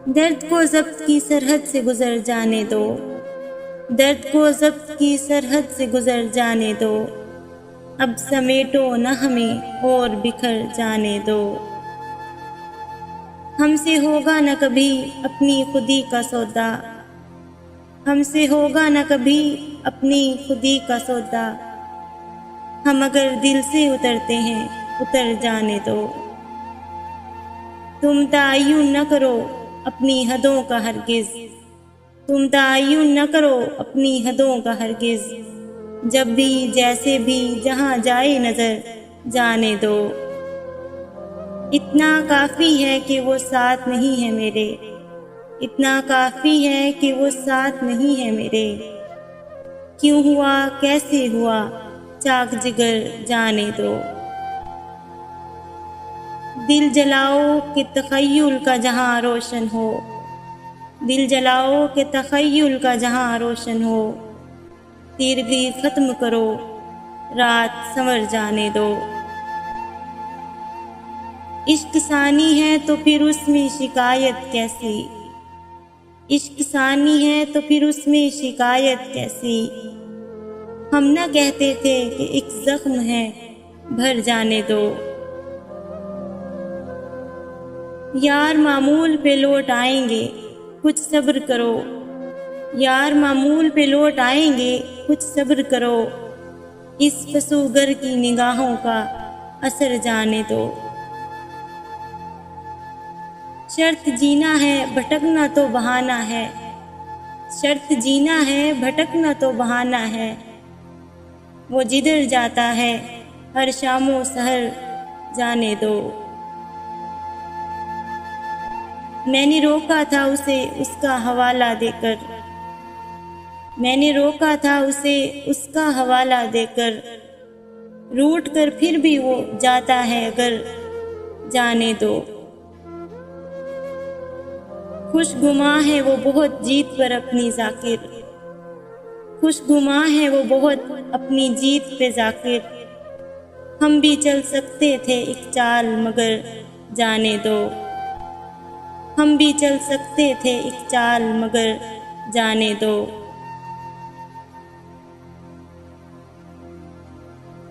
दर्द को ज़ब्त की सरहद से गुज़र जाने दो, दर्द को ज़ब्त की सरहद से गुज़र जाने दो। अब समेटो न हमें और बिखर जाने दो। हमसे होगा न कभी अपनी खुदी का सौदा, हमसे होगा न कभी अपनी खुदी का सौदा। हम अगर दिल से उतरते हैं उतर जाने दो। तुम तय्युन न करो अपनी हदों का हरगिज़, तुम तय्युन न करो अपनी हदों का हरगिज़। जब भी जैसे भी जहाँ जाए नज़र जाने दो। इतना काफ़ी है कि वो साथ नहीं है मेरे, इतना काफ़ी है कि वो साथ नहीं है मेरे। क्यों हुआ कैसे हुआ चाक जिगर जाने दो। दिल जलाओ कि तख़य्युल का जहाँ रोशन हो, दिल जलाओ कि तख़य्युल का जहाँ रोशन हो। तीरगी ख़त्म करो रात संवर जाने दो। इश्क सानी है तो फिर उसमें शिकायत कैसी, इश्क सानी है तो फिर उसमें शिकायत कैसी। हम न कहते थे कि एक ज़ख्म है भर जाने दो। यार मामूल पे लौट आएंगे कुछ सब्र करो, यार मामूल पे लौट आएंगे कुछ सब्र करो। इस फसूगर की निगाहों का असर जाने दो। शर्त जीना है भटकना तो बहाना है, शर्त जीना है भटकना तो बहाना है। वो जिधर जाता है हर शामो सहर जाने दो। मैंने रोका था उसे उसका हवाला देकर, मैंने रोका था उसे उसका हवाला देकर। रूठ कर फिर भी वो जाता है अगर जाने दो। खुशगुमा है वो बहुत जीत पर अपनी ज़ाकिर, खुशगुमा है वो बहुत अपनी जीत पे ज़ाकिर। हम भी चल सकते थे एक चाल मगर जाने दो, हम भी चल सकते थे एक चाल मगर जाने दो।